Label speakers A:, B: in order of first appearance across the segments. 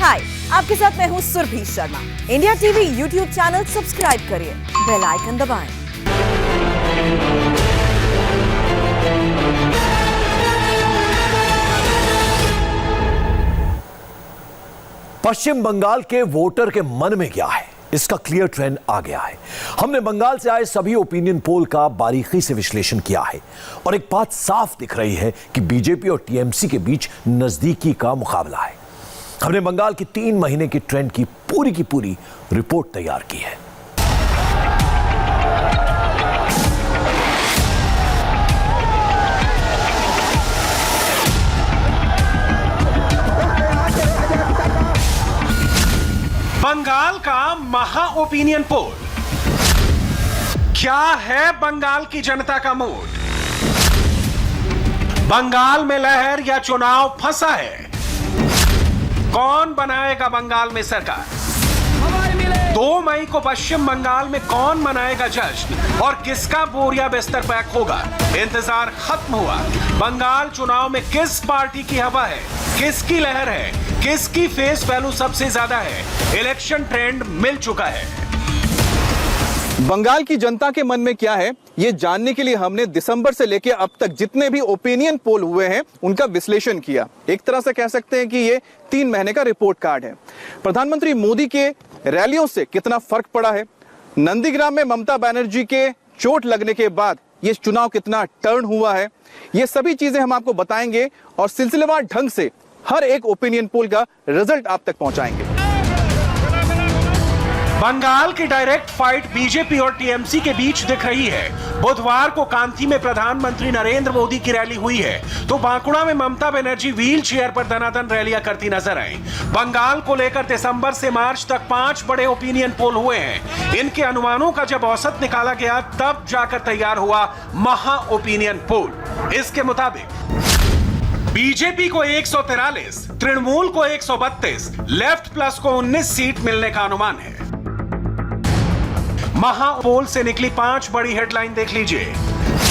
A: हाय, आपके साथ मैं हूँ Surabhi Sharma. India TV YouTube channel subscribe करिए, बेल आइकन दबाएं।
B: पश्चिम बंगाल के वोटर के मन में क्या है, इसका क्लियर ट्रेंड आ गया है। हमने बंगाल से आए सभी ओपिनियन पोल का बारीकी से विश्लेषण किया है और एक बात साफ दिख रही है कि बीजेपी और टीएमसी के बीच नजदीकी का मुकाबला है। हमने बंगाल की 3 महीने की ट्रेंड की पूरी रिपोर्ट तैयार की है।
C: बंगाल का महा ओपिनियन पोल। क्या है बंगाल की जनता का मूड? बंगाल में लहर या चुनाव फंसा है? कौन बनाएगा बंगाल में सरकार? 2 मई को पश्चिम बंगाल में कौन मनाएगा जश्न और किसका बोरिया बिस्तर पैक होगा? इंतजार खत्म हुआ। बंगाल चुनाव में किस पार्टी की हवा है, किसकी लहर है, किसकी फेस वैल्यू सबसे ज्यादा है? इलेक्शन ट्रेंड मिल चुका है।
D: बंगाल की जनता के मन में क्या है, ये जानने के लिए हमने दिसंबर से लेकर अब तक जितने भी ओपिनियन पोल हुए हैं उनका विश्लेषण किया। एक तरह से कह सकते हैं कि ये 3 महीने का रिपोर्ट कार्ड है। प्रधानमंत्री मोदी के रैलियों से कितना फर्क पड़ा है, नंदीग्राम में ममता बनर्जी के चोट लगने के बाद ये चुनाव कितना टर्न हुआ है, ये सभी चीजें हम आपको बताएंगे और सिलसिलेवार ढंग से हर एक ओपिनियन पोल का रिजल्ट आप तक पहुंचाएंगे।
C: बंगाल की डायरेक्ट फाइट बीजेपी और टीएमसी के बीच दिख रही है। बुधवार को कांची में प्रधानमंत्री नरेंद्र मोदी की रैली हुई है, तो बांकुड़ा में ममता बनर्जी व्हील चेयर पर दनादन रैलियां करती नजर आई। बंगाल को लेकर दिसंबर से मार्च तक 5 बड़े ओपिनियन पोल हुए हैं। इनके अनुमानों का जब औसत निकाला गया तब जाकर तैयार हुआ महा ओपिनियन पोल। इसके मुताबिक बीजेपी को 143, तृणमूल को 132, लेफ्ट प्लस को 19 सीट मिलने का अनुमान है। महा पोल से निकली 5 बड़ी हेडलाइन देख लीजिए।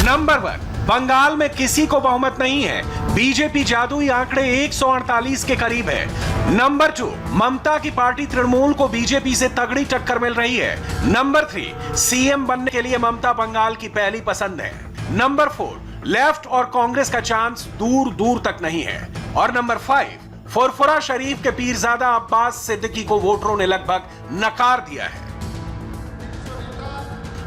C: नंबर 1, बंगाल में किसी को बहुमत नहीं है। बीजेपी जादुई आंकड़े 148 के करीब है। नंबर 2, ममता की पार्टी तृणमूल को बीजेपी से तगड़ी टक्कर मिल रही है। नंबर 3, सीएम बनने के लिए ममता बंगाल की पहली पसंद है। नंबर 4, लेफ्ट और कांग्रेस का चांस दूर तक नहीं है। और नंबर 5, फुरफुरा शरीफ के पीरजादा अब्बास सिद्दीकी को वोटरों ने लगभग नकार दिया है।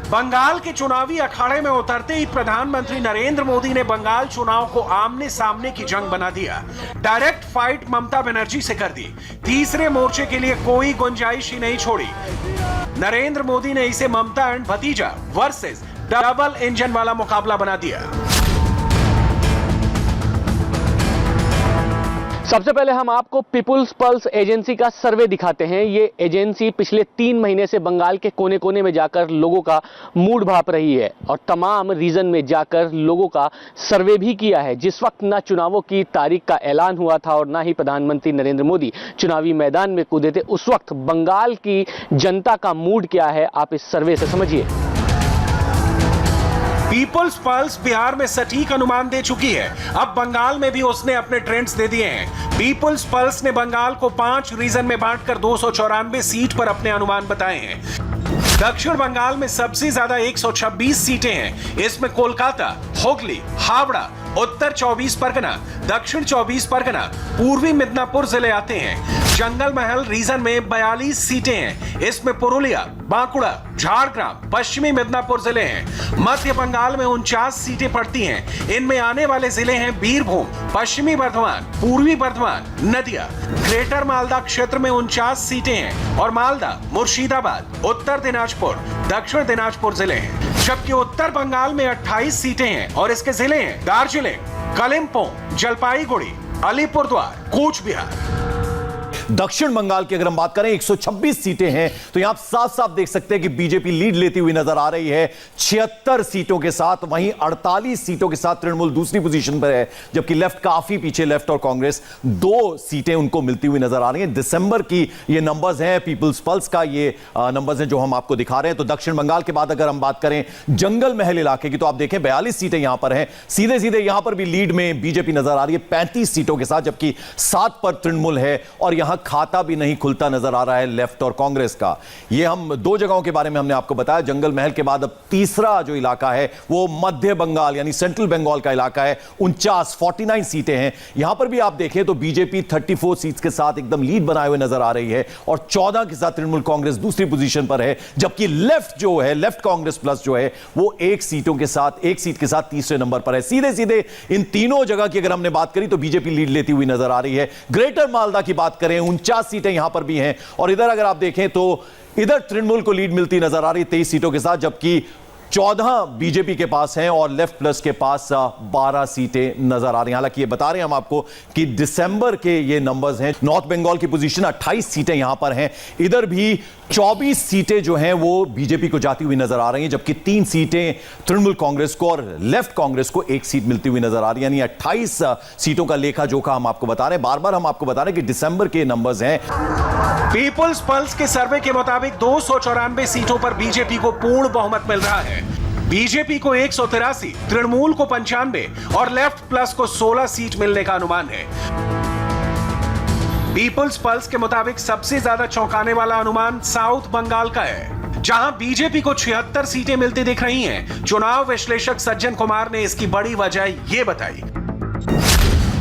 C: बंगाल के चुनावी अखाड़े में उतरते ही प्रधानमंत्री नरेंद्र मोदी ने बंगाल चुनाव को आमने सामने की जंग बना दिया। डायरेक्ट फाइट ममता बनर्जी से कर दी। तीसरे मोर्चे के लिए कोई गुंजाइश ही नहीं छोड़ी। नरेंद्र मोदी ने इसे ममता एंड भतीजा वर्सेस डबल इंजन वाला मुकाबला बना दिया।
E: सबसे पहले हम आपको पीपुल्स पल्स एजेंसी का सर्वे दिखाते हैं। ये एजेंसी पिछले 3 महीने से बंगाल के कोने कोने में जाकर लोगों का मूड भाप रही है और तमाम रीजन में जाकर लोगों का सर्वे भी किया है। जिस वक्त ना चुनावों की तारीख का ऐलान हुआ था और ना ही प्रधानमंत्री नरेंद्र मोदी चुनावी मैदान में कूदे थे, उस वक्त बंगाल की जनता का मूड क्या है, आप इस सर्वे से समझिए।
C: पीपुल्स पल्स बिहार में सटीक अनुमान दे चुकी है। अब बंगाल में भी उसने अपने ट्रेंड्स दे दिए हैं। पीपुल्स पल्स ने बंगाल को 5 रीजन में बांटकर 294 सीट पर अपने अनुमान बताए हैं। दक्षिण बंगाल में सबसे ज्यादा 126 सीटें हैं। इसमें कोलकाता, हुगली, हावड़ा, उत्तर 24 परगना, दक्षिण 24 परगना, पूर्वी मिदनापुर जिले आते हैं। जंगल महल रीजन में 42 सीटें हैं। इसमें पुरुलिया, बांकुड़ा, झारग्राम, पश्चिमी मिदनापुर जिले हैं। मध्य बंगाल में 49 सीटें पड़ती हैं। इनमें आने वाले जिले हैं बीरभूम, पश्चिमी बर्धमान, पूर्वी बर्धमान, नदिया। ग्रेटर मालदा क्षेत्र में 49 सीटें हैं और मालदा, मुर्शिदाबाद, उत्तर दिनाजपुर, दक्षिण दिनाजपुर जिले हैं। जबकि उत्तर बंगाल में 28 सीटें हैं और इसके जिले हैं दार्जिलिंग, कालिम्पोंग, जलपाईगुड़ी, अलीपुरद्वार, कूच बिहार।
B: दक्षिण बंगाल की अगर हम बात करें 126 सीटें हैं, तो यहां आप साफ साफ देख सकते हैं कि बीजेपी लीड लेती हुई नजर आ रही है 76 सीटों के साथ। वहीं 48 सीटों के साथ तृणमूल दूसरी पोजीशन पर है, जबकि लेफ्ट काफी पीछे, लेफ्ट और कांग्रेस 2 सीटें उनको मिलती हुई नजर आ रही हैं। दिसंबर की ये नंबर्स हैं, पीपुल्स पल्स का ये नंबर्स हैं जो हम आपको दिखा रहे हैं। तो दक्षिण बंगाल के बाद अगर हम बात करें जंगल महल इलाके की, तो आप देखें 42 सीटें यहां पर हैं। सीधे सीधे यहां पर भी लीड में बीजेपी नजर आ रही है 35 सीटों के साथ, जबकि 7 पर तृणमूल है और यहां खाता भी नहीं खुलता नजर आ रहा है लेफ्ट और कांग्रेस का। ये हम दो जगहों के बारे में हमने आपको बताया, जंगल महल के बाद अब तीसरा जो इलाका है वो मध्य बंगाल यानी सेंट्रल बंगाल का इलाका है। 49 सीटें हैं। यहां पर भी आप देखें तो बीजेपी 34 सीट्स के साथ एकदम लीड बनाए हुए नजर आ रही है और 14 के साथ तृणमूल कांग्रेस दूसरी पोजीशन पर है, जबकि लेफ्ट जो है, लेफ्ट कांग्रेस प्लस जो है वो एक सीट के साथ तीसरे नंबर पर है। सीधे सीधे इन तीनों जगह की अगर हमने बात करी तो बीजेपी लीड लेती हुई नजर आ रही है। ग्रेटर मालदा की बात करें 49 सीटें यहां पर भी हैं और इधर अगर आप देखें तो इधर तृणमूल को लीड मिलती नजर आ रही है 23 सीटों के साथ, जबकि 14 बीजेपी के पास हैं और लेफ्ट प्लस के पास 12 सीटें नजर आ रही हैं। हालांकि ये बता रहे हैं हम आपको कि दिसंबर के ये नंबर्स हैं। नॉर्थ बंगाल की पोजीशन 28 सीटें यहां पर हैं, इधर भी 24 सीटें जो हैं वो बीजेपी को जाती हुई नजर आ रही हैं, जबकि 3 सीटें तृणमूल कांग्रेस को और लेफ्ट कांग्रेस को 1 सीट मिलती हुई नजर आ रही है। यानी 28 सीटों का लेखा जोखा हम आपको बता रहे हैं, बार बार हम आपको बता रहे हैं कि दिसंबर के नंबर्स हैं।
C: पीपुल्स पल्स के सर्वे के मुताबिक 294 सीटों पर बीजेपी को पूर्ण बहुमत मिल रहा है। बीजेपी को 183, तृणमूल को 95 और लेफ्ट प्लस को 16 सीट मिलने का अनुमान है। पीपुल्स पल्स के मुताबिक सबसे ज्यादा चौंकाने वाला अनुमान साउथ बंगाल का है, जहां बीजेपी को 76 सीटें मिलती दिख रही हैं। चुनाव विश्लेषक सज्जन कुमार ने इसकी बड़ी वजह ये बताई।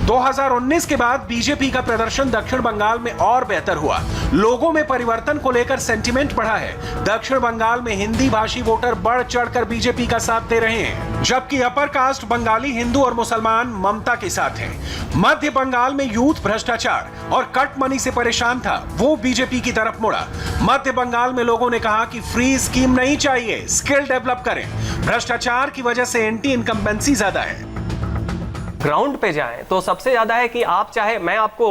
C: 2019 के बाद बीजेपी का प्रदर्शन दक्षिण बंगाल में और बेहतर हुआ। लोगों में परिवर्तन को लेकर सेंटिमेंट बढ़ा है। दक्षिण बंगाल में हिंदी भाषी वोटर बढ़ चढ़कर बीजेपी का साथ दे रहे हैं, जबकि अपर कास्ट बंगाली हिंदू और मुसलमान ममता के साथ हैं। मध्य बंगाल में यूथ भ्रष्टाचार और कट मनी से परेशान था, वो बीजेपी की तरफ मुड़ा। मध्य बंगाल में लोगों ने कहा कि फ्री स्कीम नहीं चाहिए, स्किल डेवलप करें। भ्रष्टाचार की वजह से एंटी इनकम्बेंसी ज्यादा है।
F: ग्राउंड पे जाएं तो सबसे ज्यादा है कि आप चाहे, मैं आपको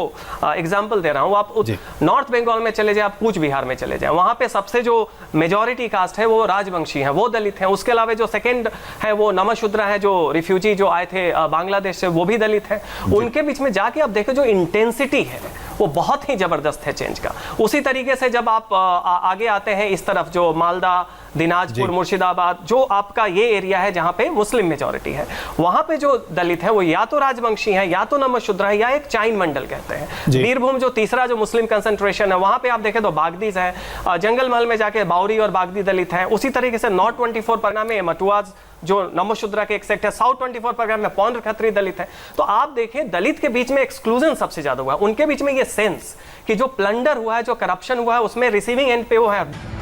F: एग्जांपल दे रहा हूं, आप नॉर्थ बंगाल में चले जाए, आप कूच बिहार में चले जाए, वहां पे सबसे जो मेजॉरिटी कास्ट है वो राजवंशी है, वो दलित है। उसके अलावा जो सेकंड है वो नमशूद्रा है, जो रिफ्यूजी जो आए थे बांग्लादेश से, वो भी दलित है। उनके बीच में जाके आप देखो जो इंटेंसिटी है वो बहुत ही जबरदस्त है चेंज का। उसी तरीके से जब आप आगे आते हैं इस तरफ, जो मालदा, दिनाजपुर, मुर्शिदाबाद, जो आपका ये एरिया है जहां पे मुस्लिम मेजॉरिटी है, वहां पे जो दलित है वो या तो राजवंशी है, या तो नमशूद्रा है, या एक चाइन मंडल कहते हैं। बीरभूम जो तीसरा जो मुस्लिम कंसंट्रेशन है, वहां पे आप देखें तो बागदीज है। जंगल महल में जाके बाउरी और बागदी दलित है। उसी तरीके से नॉर्थ 24 परगना में मटुआज जो नमशूद्रा के एक सेक्ट है, साउथ 24 परगना में पौंड्र खत्री दलित है। तो आप देखें दलित के बीच में एक्सक्लूजन सबसे ज्यादा हुआ है। उनके बीच में ये सेंस कि जो प्लंडर हुआ है, जो करप्शन हुआ है, उसमें रिसीविंग एंड पे वो है।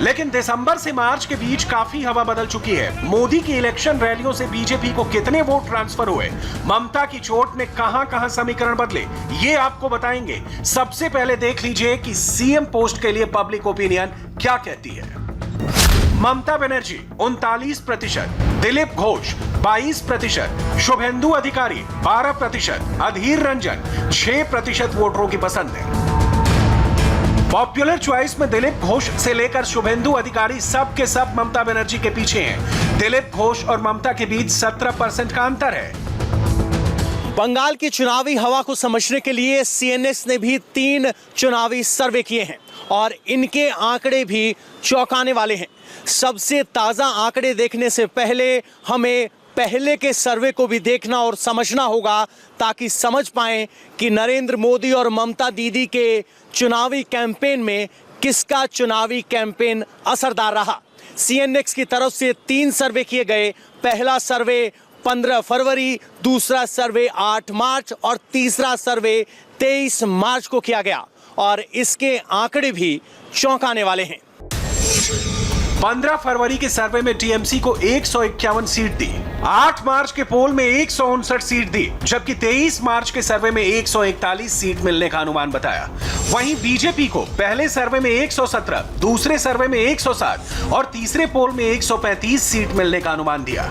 C: लेकिन दिसंबर से मार्च के बीच काफी हवा बदल चुकी है। मोदी की इलेक्शन रैलियों से बीजेपी को कितने वोट ट्रांसफर हुए, ममता की चोट ने कहां-कहां समीकरण बदले, ये आपको बताएंगे। सबसे पहले देख लीजिए कि सीएम पोस्ट के लिए पब्लिक ओपिनियन क्या कहती है। ममता बनर्जी 39%, दिलीप घोष 22%, शुभेंदु अधिकारी 12%, अधीर रंजन 6% वोटरों की पसंद है। पॉपुलर चॉइस में दिलीप घोष से लेकर शुभेंदु अधिकारी सब के सब ममता बनर्जी के पीछे हैं। दिलीप घोष और ममता के बीच 17% का अंतर है।
G: बंगाल की चुनावी हवा को समझने के लिए सीएनएक्स ने भी 3 चुनावी सर्वे किए हैं और इनके आंकड़े भी चौंकाने वाले हैं। सबसे ताजा आंकड़े देखने से पहले हमें पहले के सर्वे को भी देखना और समझना होगा, ताकि समझ पाएं कि नरेंद्र मोदी और ममता दीदी के चुनावी कैंपेन में किसका चुनावी कैंपेन असरदार रहा। सीएनएक्स की तरफ से 3 सर्वे किए गए। पहला सर्वे 15 फरवरी, दूसरा सर्वे 8 मार्च और तीसरा सर्वे 23 मार्च को किया गया और इसके आंकड़े भी चौंकाने वाले हैं।
C: 15 फरवरी के सर्वे में टीएमसी को 151 सीट दी, 8 मार्च के पोल में 159 सीट दी, जबकि 23 मार्च के सर्वे में 141 सीट मिलने का अनुमान बताया। वहीं बीजेपी को पहले सर्वे में 117, दूसरे सर्वे में 107 और तीसरे पोल में 135 सीट मिलने का अनुमान दिया।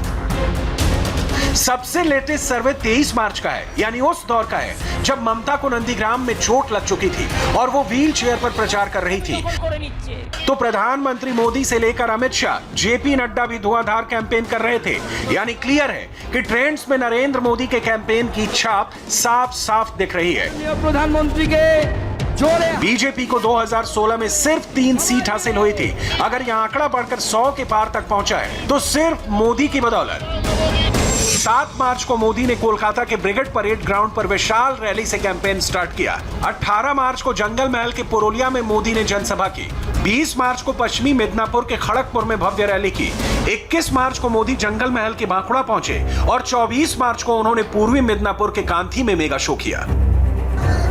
C: सबसे लेटेस्ट सर्वे 23 मार्च का है, यानी उस दौर का है जब ममता को नंदीग्राम में चोट लग चुकी थी और वो व्हील चेयर पर प्रचार कर रही थी। तो प्रधानमंत्री मोदी से लेकर अमित शाह, जेपी नड्डा भी धुआंधार कैंपेन कर रहे थे। यानी क्लियर है कि ट्रेंड्स में नरेंद्र मोदी के कैंपेन की छाप साफ साफ दिख रही है।
G: प्रधानमंत्री के
C: बीजेपी को 2016 में सिर्फ 3 सीट हासिल हुई थी। अगर यह आंकड़ा बढ़कर 100 के पार तक पहुंचा है तो सिर्फ मोदी की बदौलत। 7 मार्च को मोदी ने कोलकाता के ब्रिगेड परेड ग्राउंड पर विशाल रैली से कैंपेन स्टार्ट किया। 18 मार्च को जंगल महल के पुरोलिया में मोदी ने जनसभा की। 20 मार्च को पश्चिमी मिदनापुर के खड़गपुर में भव्य रैली की। 21 मार्च को मोदी जंगल महल के बांकुड़ा पहुंचे और 24 मार्च को उन्होंने पूर्वी मिदनापुर के कांथी में मेगा शो किया।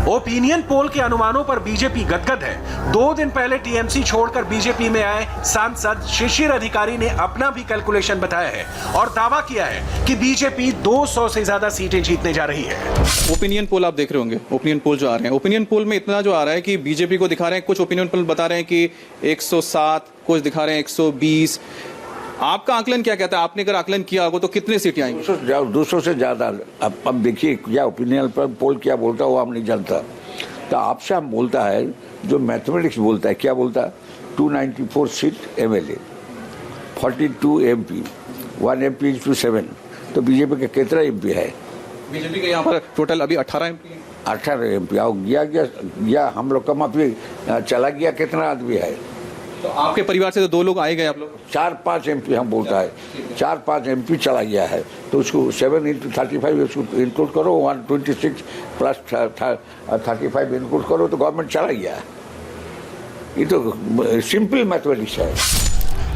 C: ओपिनियन पोल के अनुमानों पर बीजेपी गदगद है। 2 दिन पहले टीएमसी छोड़कर बीजेपी में आए सांसद शिशिर अधिकारी ने अपना भी कैलकुलेशन बताया है और दावा किया है कि बीजेपी 200 से ज्यादा सीटें जीतने जा रही है।
D: ओपिनियन पोल आप देख रहे होंगे, ओपिनियन पोल जो आ रहे हैं, ओपिनियन पोल में इतना जो आ रहा है कि बीजेपी को दिखा रहे हैं, कुछ ओपिनियन पोल बता रहे हैं कि 107, कुछ दिखा रहे हैं 120। आपका आकलन क्या कहता है? आपने अगर आकलन किया होगा तो कितने सीटें आएंगी?
H: 200 से ज्यादा। अब देखिए क्या ओपिनियन पर पोल क्या बोलता है वो हम नहीं जानता। तो आपसे हम बोलता है जो मैथमेटिक्स बोलता है, क्या बोलता है? 294 seat MLA, 42 MP, 1 MP to 7। तो बीजेपी का कितना एमपी है?
D: बीजेपी के यहाँ पर टोटल अभी 18 एमपी है।
H: 18 एमपी आओ गया हम लोग का मतलब चला गया कितना आदमी है?
D: तो आपके परिवार से तो 2 लोग आए गए, आप लोग
H: 4-5 एमपी हम बोलता है, 4-5 एमपी चला गया है। तो उसको 7 × 35 उसको इंक्लूड करो, 126 प्लस 35 इंक्लूड करो तो गवर्नमेंट चला गया। ये तो सिंपल मैथमेटिक्स है।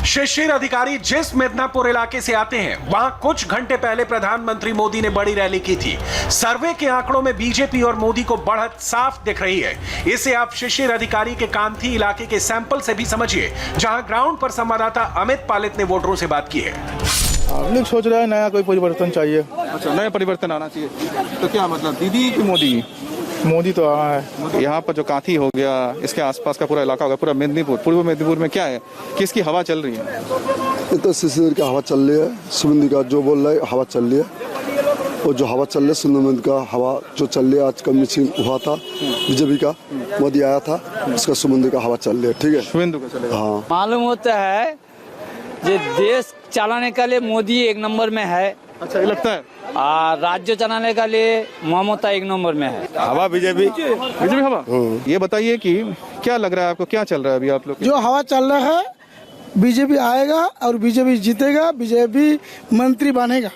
C: शिशिर अधिकारी जिस मिदनापुर इलाके से आते हैं वहां कुछ घंटे पहले प्रधानमंत्री मोदी ने बड़ी रैली की थी। सर्वे के आंकड़ों में बीजेपी और मोदी को बढ़त साफ दिख रही है। इसे आप शिशिर अधिकारी के कांथी इलाके के सैंपल से भी समझिए, जहां ग्राउंड पर संवाददाता अमित पालित ने वोटरों से बात की है।
I: हम लोग सोच रहे हैं नया कोई परिवर्तन चाहिए।
D: अच्छा, नया परिवर्तन आना चाहिए। तो क्या मतलब दीदी की मोदी?
I: मोदी तो आया है।
D: यहाँ पर जो कांथी हो गया, इसके आसपास का पूरा इलाका हो गया, पूरा मेदिनीपुर, पूर्व मेदिनीपुर में क्या है, किसकी हवा चल रही है?
J: ये तो शिशिर की हवा चल रही है। सुमंदी का जो बोल रहा है हवा चल रही है, और जो हवा चल रही है सुमंदी का हवा जो चल रही है। आज का मिशन हुआ था बीजेपी का, मोदी आया था, उसका सुमंदी का हवा चल रही है। ठीक है,
D: शुभेंदु का चलेगा।
J: हाँ,
K: मालूम होता है जो देश चलाने के लिए मोदी 1 नंबर में है।
D: अच्छा, ये लगता है।
K: राज्य चलाने के लिए ममता 1 नंबर में है।
I: हवा बीजेपी
D: हवा। ये बताइए कि क्या लग रहा है आपको, क्या चल रहा है अभी आप लोग?
L: जो हवा चल रहा है बीजेपी आएगा और बीजेपी जीतेगा, बीजेपी मंत्री बनेगा।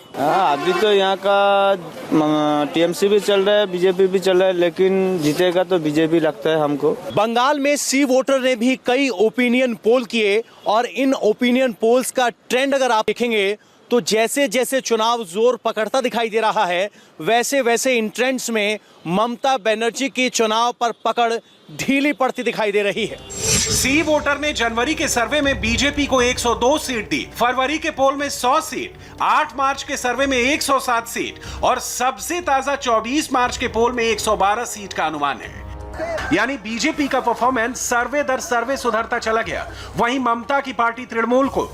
K: अभी तो यहाँ का टीएमसी भी चल रहा है, बीजेपी भी चल रहा है, लेकिन जीतेगा तो बीजेपी लगता है हमको।
G: बंगाल में सी वोटर ने भी कई ओपिनियन पोल किए और इन ओपिनियन पोल्स का ट्रेंड अगर आप देखेंगे तो जैसे जैसे चुनाव जोर पकड़ता दिखाई दे रहा है, वैसे वैसे इन ट्रेंड्स में ममता बनर्जी की चुनाव पर पकड़ ढीली पड़ती दिखाई दे रही है।
C: सी वोटर ने जनवरी के सर्वे में बीजेपी को 102 सीट दी, फरवरी के पोल में 100 सीट, 8 मार्च के सर्वे में 107 सीट और सबसे ताजा 24 मार्च के पोल में 112 सीट का अनुमान है। यानी बीजेपी का परफॉर्मेंस सर्वे दर सर्वे सुधरता चला गया। वहीं ममता की पार्टी तृणमूल को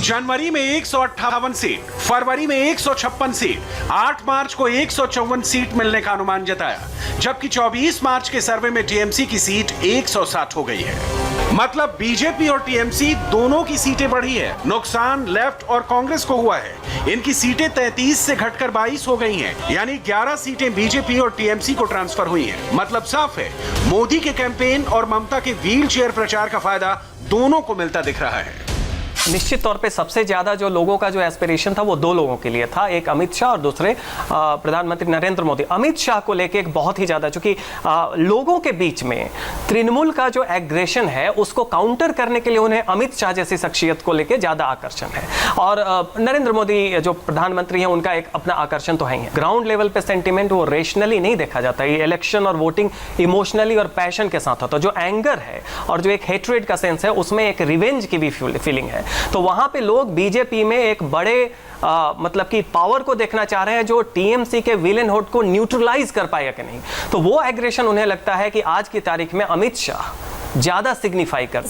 C: जनवरी में 158 सीट, फरवरी में 156 सीट, 8 मार्च को 154 सीट मिलने का अनुमान जताया, जबकि 24 मार्च के सर्वे में टीएमसी की सीट 160 हो गई है। मतलब बीजेपी और टीएमसी दोनों की सीटें बढ़ी है। नुकसान लेफ्ट और कांग्रेस को हुआ है। इनकी सीटें 33 से घटकर 22 हो गई हैं, यानी 11 सीटें बीजेपी और टीएमसी को ट्रांसफर हुई हैं। मतलब साफ है, मोदी के कैंपेन और ममता के व्हील चेयर प्रचार का फायदा दोनों को मिलता दिख रहा है।
F: निश्चित तौर पे सबसे ज्यादा जो लोगों का जो एस्पिरेशन था वो 2 लोगों के लिए था, एक अमित शाह और दूसरे प्रधानमंत्री नरेंद्र मोदी। अमित शाह को लेके एक बहुत ही ज्यादा, चूंकि लोगों के बीच में तृणमूल का जो एग्रेशन है उसको काउंटर करने के लिए उन्हें अमित शाह जैसी शख्सियत को लेके ज्यादा आकर्षण है। और नरेंद्र मोदी जो प्रधानमंत्री हैं उनका एक अपना आकर्षण तो है ही। ग्राउंड लेवल पे सेंटिमेंट वो रेशनली नहीं देखा जाता, ये इलेक्शन और वोटिंग इमोशनली और पैशन के साथ होता है। जो एंगर है और जो एक हेट्रेड का सेंस है उसमें एक रिवेंज की भी फीलिंग है। तो वहां पे लोग बीजेपी में एक बड़े मतलब कि पावर को देखना चाह रहे हैं जो टीएमसी के विलेन हुड को न्यूट्रलाइज कर पाएगा कि नहीं। तो वो एग्रेशन उन्हें लगता है कि आज की तारीख में अमित शाह ज्यादा सिग्निफाई कर।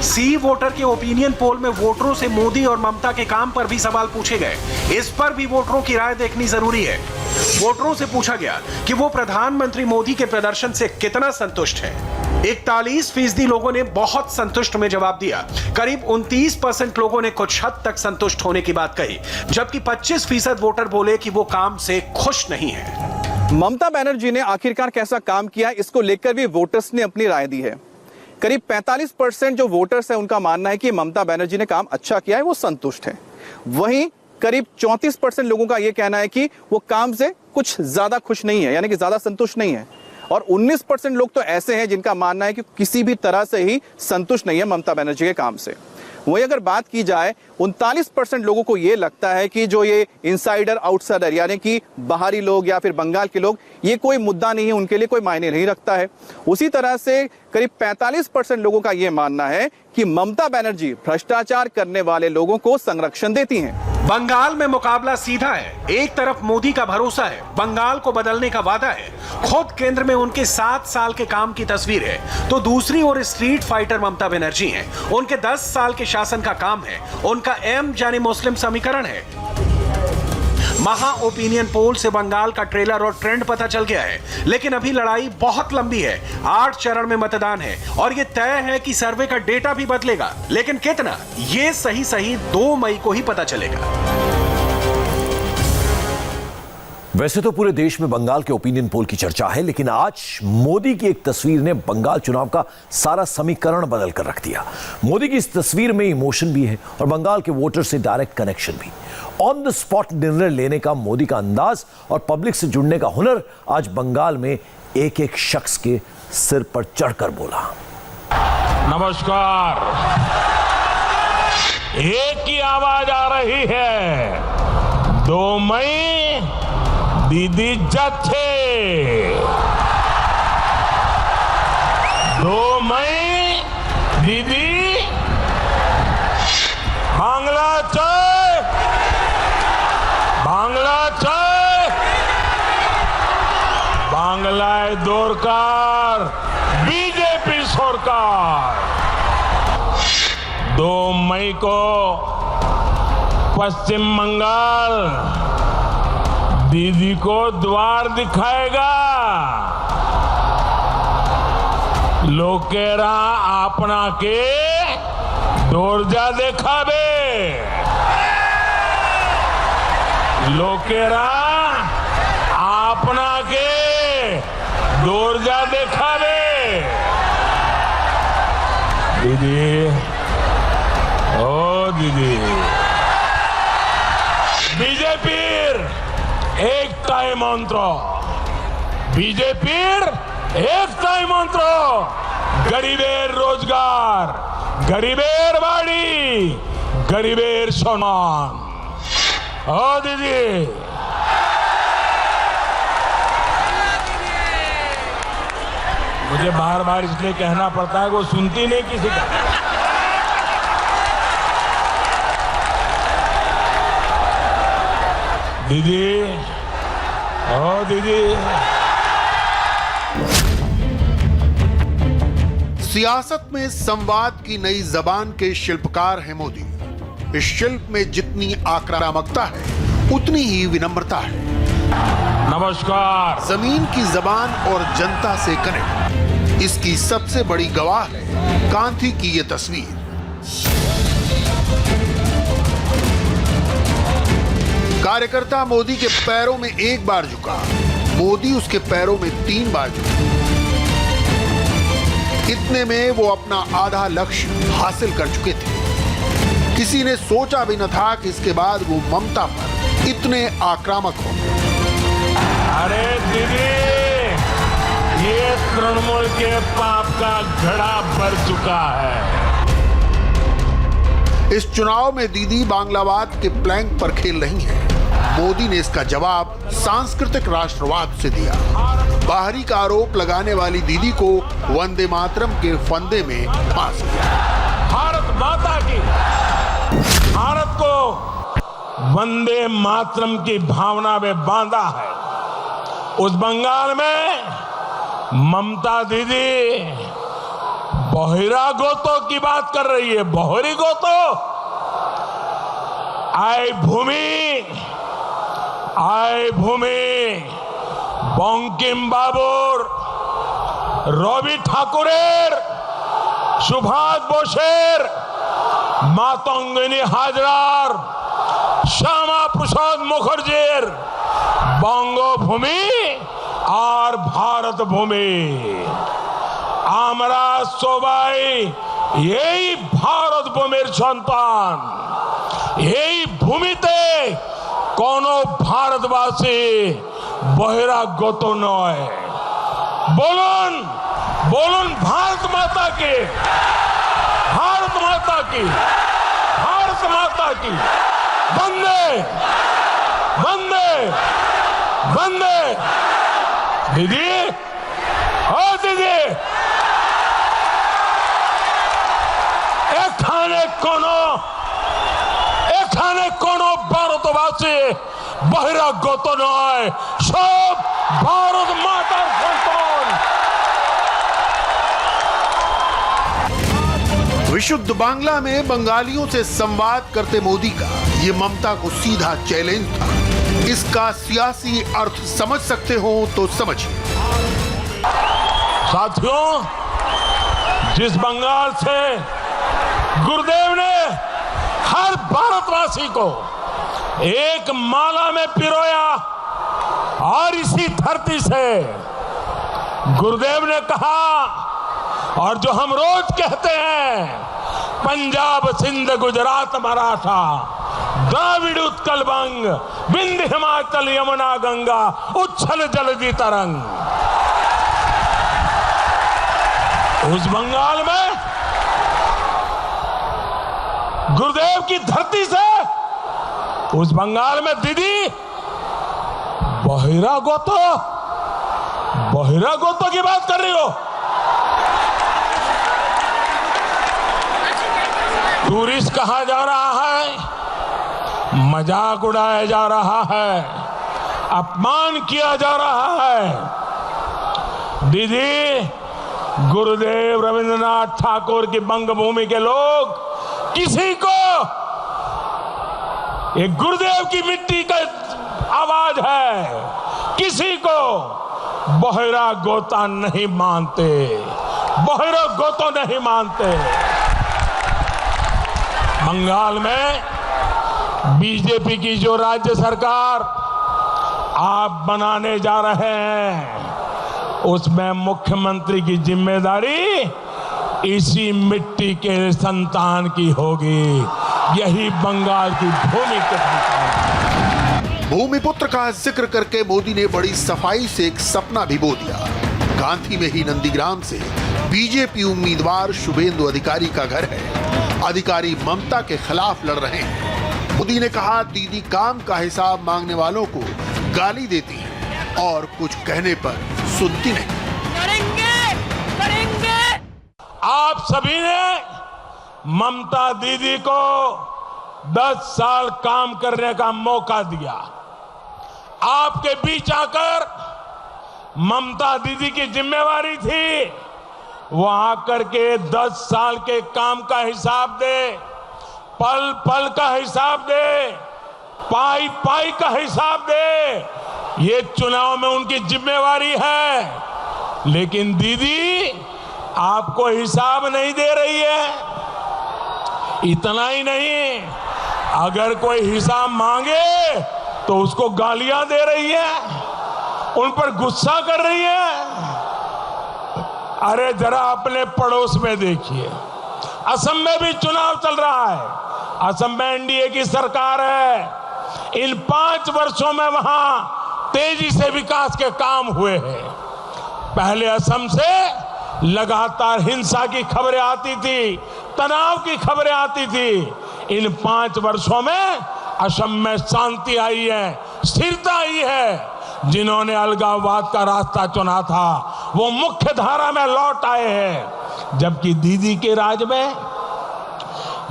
C: सी वोटर के ओपिनियन पोल में वोटरों से मोदी और ममता के काम पर भी सवाल पूछे गए। इस पर भी वोटरों की राय देखनी जरूरी है। वोटरों से पूछा गया कि वो प्रधानमंत्री मोदी के प्रदर्शन से कितना संतुष्ट है। 41% लोगों ने बहुत संतुष्ट में जवाब दिया। करीब 29% लोगों ने कुछ हद तक संतुष्ट होने की बात कही, जबकि 25% वोटर बोले कि वो काम से खुश नहीं है।
D: ममता बनर्जी ने आखिरकार कैसा काम किया, इसको लेकर भी वोटर्स ने अपनी राय दी है। करीब 45% जो वोटर्स हैं उनका मानना है कि ममता बनर्जी ने काम अच्छा किया है, वो संतुष्ट है। वहीं करीब 34% लोगों का यह कहना है कि वो काम से कुछ ज्यादा खुश नहीं है, यानी कि ज्यादा संतुष्ट नहीं है। और 19% लोग तो ऐसे हैं जिनका मानना है कि किसी भी तरह से ही संतुष्ट नहीं है ममता बनर्जी के काम से। वहीं अगर बात की जाए 39% लोगों को यह लगता है कि जो ये इनसाइडर आउटसाइडर यानी कि बाहरी लोग या फिर बंगाल के लोग, ये कोई मुद्दा नहीं है, उनके लिए कोई मायने नहीं रखता है। उसी तरह से करीब 45% लोगों का यह मानना है कि ममता बनर्जी भ्रष्टाचार करने वाले लोगों को संरक्षण देती हैं।
C: बंगाल में मुकाबला सीधा है। एक तरफ मोदी का भरोसा है, बंगाल को बदलने का वादा है, खुद केंद्र में उनके 7 साल के काम की तस्वीर है, तो दूसरी ओर स्ट्रीट फाइटर ममता बनर्जी हैं। उनके 10 साल के शासन का काम है, उनका एम यानी मुस्लिम समीकरण है। महा ओपिनियन पोल से बंगाल का ट्रेलर और ट्रेंड पता चल गया है, लेकिन अभी लड़ाई बहुत लंबी है। 8 चरण में मतदान है और यह तय है कि सर्वे का डेटा भी बदलेगा, लेकिन कितना, ये सही 2 मई को ही पता चलेगा।
B: वैसे तो पूरे देश में बंगाल के ओपिनियन पोल की चर्चा है, लेकिन आज मोदी की एक तस्वीर ने बंगाल चुनाव का सारा समीकरण बदल कर रख दिया। मोदी की इस तस्वीर में इमोशन भी है और बंगाल के वोटर से डायरेक्ट कनेक्शन भी। ऑन द स्पॉट निर्णय लेने का मोदी का अंदाज और पब्लिक से जुड़ने का हुनर आज बंगाल में एक एक शख्स के सिर पर चढ़कर बोला।
M: नमस्कार, एक ही आवाज आ रही है, 2 मई दीदी जाच्छे, 2 मई दीदी बांग्ला चाय, बांग्ला चाय, बांग्लाय दरकार बीजेपी सरकार। 2 मई को पश्चिम बंगाल दीदी को द्वार दिखाएगा। लोकेरा अपना के दौरजा देखाबे, लोकेरा अपना के दौरजा देखाबे। दीदी, ओ दीदी, बीजेपी एकताई मंत्र, बीजेपीर एकताई मंत्र, गरीबेर रोजगार, गरीबेर बाड़ी, गरीबेर सम्मान। ओ दीदी, मुझे बार बार इसलिए कहना पड़ता है, वो सुनती नहीं किसी का। दीदी, ओ दीदी।
N: सियासत में संवाद की नई जबान के शिल्पकार हैं मोदी। इस शिल्प में जितनी आक्रामकता है उतनी ही विनम्रता है।
M: नमस्कार।
N: जमीन की जबान और जनता से कनेक्ट, इसकी सबसे बड़ी गवाह है कांथी की ये तस्वीर। कार्यकर्ता मोदी के पैरों में एक बार झुका, मोदी उसके पैरों में 3 बार झुका। इतने में वो अपना आधा लक्ष्य हासिल कर चुके थे। किसी ने सोचा भी न था कि इसके बाद वो ममता पर इतने आक्रामक हो।
M: अरे दीदी, ये तृणमूल के पाप का घड़ा भर चुका है।
N: इस चुनाव में दीदी बांग्लावाद के प्लैंक पर खेल रही हैं। मोदी ने इसका जवाब सांस्कृतिक राष्ट्रवाद से दिया। बाहरी का आरोप लगाने वाली दीदी को वंदे मातरम के फंदे में फांस दिया।
M: भारत माता की, भारत को वंदे मातरम की भावना में बांधा है। उस बंगाल में ममता दीदी बहिरा गोतो की बात कर रही है। बहरी गोतो, आय भूमि बंकिम बाबुर, रवि ठाकुरेर, सुभाष बोसेर, मातंगिनी हाजरार, श्यामा प्रसाद मुखर्जीर बंगभूमि और भारत भूमि। आमरा सबाई यही भारत भूमिर सन्तान, यही ভূমিতে কোনো ভারতবাসী বহিরাগত নয়। বলুন বলুন भारत माता की, भारत माता की, भारत माता की वंदे वंदे वंदे। दीदी, ओ दीदी, এখানে কোনো ভারতবাসী বহিরাগত নয়, সব ভারত মাতার সন্তান।
N: विशुद्ध बांग्ला में बंगालियों से संवाद करते मोदी का ये ममता को सीधा चैलेंज था। इसका सियासी अर्थ समझ सकते हो तो समझिए।
M: साथियों, जिस बंगाल से गुरुदेव ने हर भारतवासी को एक माला में पिरोया, और इसी धरती से गुरुदेव ने कहा, और जो हम रोज कहते हैं, पंजाब सिंध गुजरात मराठा द्राविड़ उत्कल बंग विंध्य हिमाचल यमुना गंगा उच्छल जलधि तरंग। उस बंगाल में गुरुदेव की धरती से, उस बंगाल में दीदी बहिरागत की बात कर रही हो। टूरिस्ट कहा जा रहा है, मजाक उड़ाया जा रहा है, अपमान किया जा रहा है। दीदी, गुरुदेव रविंद्रनाथ ठाकुर की बंगभूमि के लोग किसी को, ये गुरुदेव की मिट्टी का आवाज है, किसी को बहिरागोता नहीं मानते, बहिरागोता नहीं मानते। बंगाल में बीजेपी की जो राज्य सरकार आप बनाने जा रहे हैं, उसमें मुख्यमंत्री की जिम्मेदारी इसी मिट्टी के संतान की होगी। यही बंगाल की भूमि के संतान।
N: भूमिपुत्र का जिक्र करके मोदी ने बड़ी सफाई से एक सपना भी बो दिया। गांधी में ही नंदीग्राम से बीजेपी उम्मीदवार शुभेंदु अधिकारी का घर है। अधिकारी ममता के खिलाफ लड़ रहे हैं। मोदी ने कहा, दीदी काम का हिसाब मांगने वालों को गाली देती है और कुछ कहने पर सुनती नहीं।
M: करेंगे। आप सभी ने ममता दीदी को 10 साल काम करने का मौका दिया। आपके बीच आकर ममता दीदी की जिम्मेवारी थी वो आकर के 10 साल के काम का हिसाब दे, पल पल का हिसाब दे, पाई पाई का हिसाब दे। ये चुनाव में उनकी जिम्मेवारी है। लेकिन दीदी आपको हिसाब नहीं दे रही है। इतना ही नहीं, अगर कोई हिसाब मांगे तो उसको गालियां दे रही है, उन पर गुस्सा कर रही है। अरे जरा अपने पड़ोस में देखिए, असम में भी चुनाव चल रहा है। असम में एनडीए की सरकार है। इन 5 वर्षों में वहां तेजी से विकास के काम हुए हैं। पहले असम से लगातार हिंसा की खबरें आती थी, तनाव की खबरें आती थी। इन 5 वर्षों में असम में शांति आई है, स्थिरता आई है। जिन्होंने अलगाववाद का रास्ता चुना था वो मुख्य धारा में लौट आए हैं। जबकि दीदी के राज में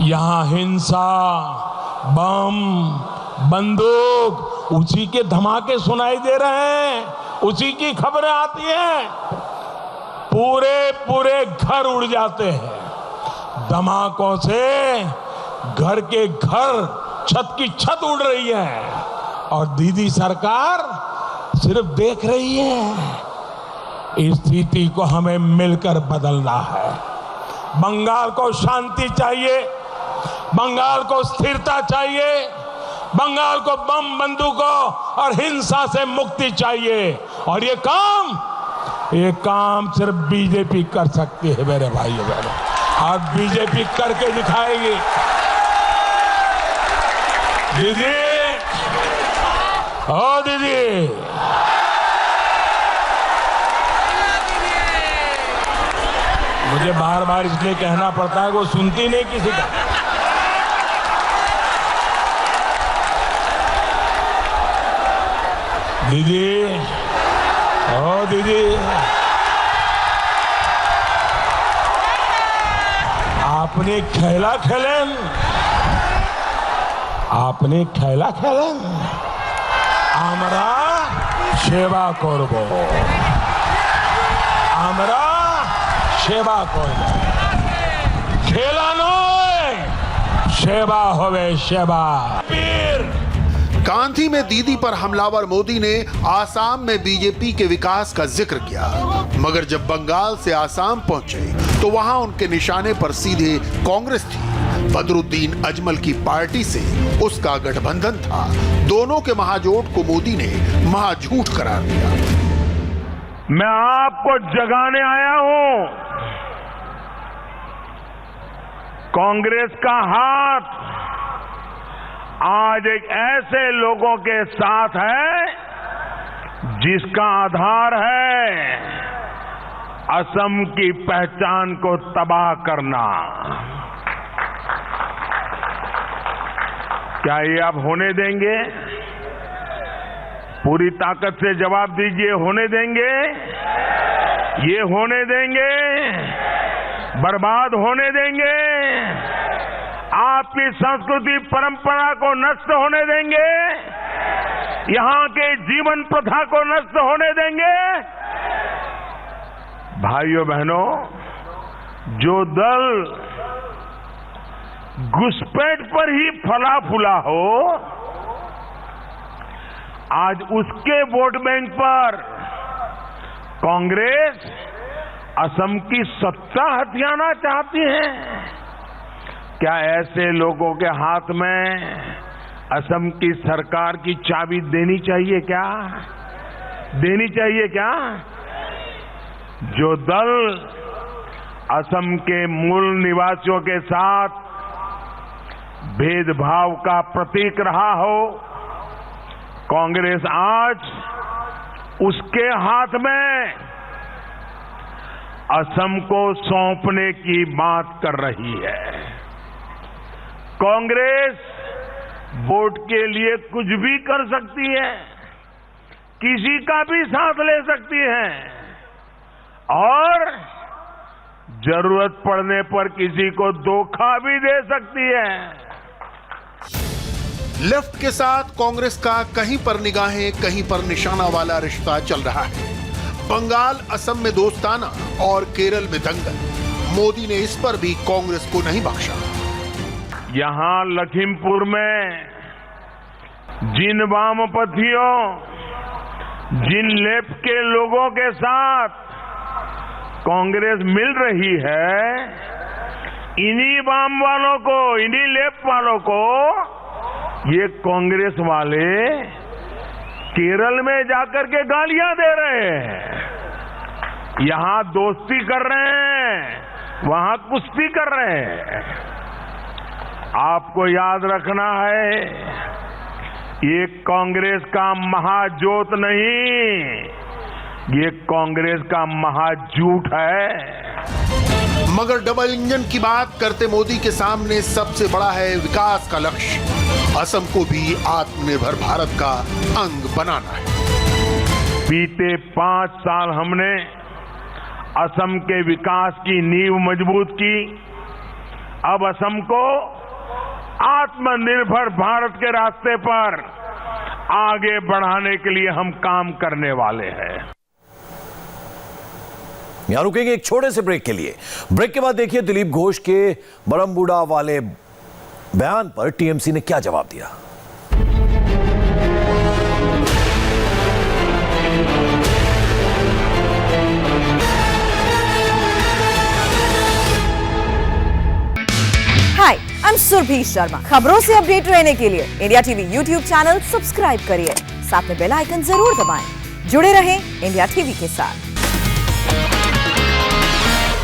M: यहां हिंसा, बम, बंदूक, उसी के धमाके सुनाई दे रहे हैं, उसी की खबरें आती हैं। पूरे पूरे घर उड़ जाते हैं धमाकों से। घर के घर, छत की छत उड़ रही है और दीदी सरकार सिर्फ देख रही है। इस स्थिति को हमें मिलकर बदलना है। बंगाल को शांति चाहिए, बंगाल को स्थिरता चाहिए, बंगाल को बम बंदूकों और हिंसा से मुक्ति चाहिए। और ये काम सिर्फ बीजेपी कर सकती है मेरे भाइयों बहनों, और बीजेपी करके दिखाएगी। दीदी, ओ दीदी, मुझे बार बार इसलिए कहना पड़ता है, वो सुनती नहीं किसी का। दीदी, ओ दीदी, आपने खेला खेलें, आपने खेला खेलें, আমরা সেবা করব, আমরা সেবা করব, খেলা নয়, সেবা হবে সেবা।
N: कांधी में दीदी पर हमलावर मोदी ने आसाम में बीजेपी के विकास का जिक्र किया, मगर जब बंगाल से आसाम पहुंचे तो वहां उनके निशाने पर सीधे कांग्रेस थी। बदरुद्दीन अजमल की पार्टी से उसका गठबंधन था। दोनों के महाजोट को मोदी ने महाझूठ करार दिया।
M: मैं आपको जगाने आया हूं, कांग्रेस का हाथ आज एक ऐसे लोगों के साथ है जिसका आधार है असम की पहचान को तबाह करना। क्या ये आप होने देंगे? पूरी ताकत से जवाब दीजिए, होने देंगे? ये होने देंगे? बर्बाद होने देंगे? आपकी संस्कृति परंपरा को नष्ट होने देंगे? यहां के जीवन प्रथा को नष्ट होने देंगे? भाइयों बहनों, जो दल घुसपैठ पर ही फला फूला हो, आज उसके वोट बैंक पर कांग्रेस असम की सत्ता हथियाना चाहती है। क्या ऐसे लोगों के हाथ में असम की सरकार की चाबी देनी चाहिए क्या? देनी चाहिए क्या? जो दल असम के मूल निवासियों के साथ भेदभाव का प्रतीक रहा हो, कांग्रेस आज उसके हाथ में असम को सौंपने की बात कर रही है। कांग्रेस वोट के लिए कुछ भी कर सकती है, किसी का भी साथ ले सकती है और जरूरत पड़ने पर किसी को धोखा भी दे सकती है।
N: लेफ्ट के साथ कांग्रेस का कहीं पर निगाहें कहीं पर निशाना वाला रिश्ता चल रहा है। बंगाल असम में दोस्ताना और केरल में दंगल। मोदी ने इस पर भी कांग्रेस को नहीं बख्शा।
M: यहां लखीमपुर में जिन वामपंथियों, जिन लेफ्ट के लोगों के साथ कांग्रेस मिल रही है, इन्हीं वाम वालों को, इन्हीं लेफ्ट वालों को ये कांग्रेस वाले केरल में जाकर के गालियां दे रहे हैं। यहां दोस्ती कर रहे हैं, वहां कुश्ती कर रहे हैं। आपको याद रखना है, ये कांग्रेस का महाजोत नहीं, ये कांग्रेस का महाझूठ है।
N: मगर डबल इंजन की बात करते मोदी के सामने सबसे बड़ा है विकास का लक्ष्य। असम को भी आत्मनिर्भर भारत का अंग बनाना है।
M: बीते 5 साल हमने असम के विकास की नींव मजबूत की। अब असम को आत्मनिर्भर भारत के रास्ते पर आगे बढ़ाने के लिए हम काम करने वाले हैं।
B: यहां रुकेंगे एक छोटे से ब्रेक के लिए। ब्रेक के बाद देखिए दिलीप घोष के बरमबुड़ा वाले बयान पर टीएमसी ने क्या जवाब दिया।
A: हाय, आई एम सुरभि शर्मा। खबरों से अपडेट रहने के लिए India TV YouTube channel subscribe करिए, साथ में बेल आइकन जरूर दबाएं। जुड़े रहें इंडिया टीवी के साथ।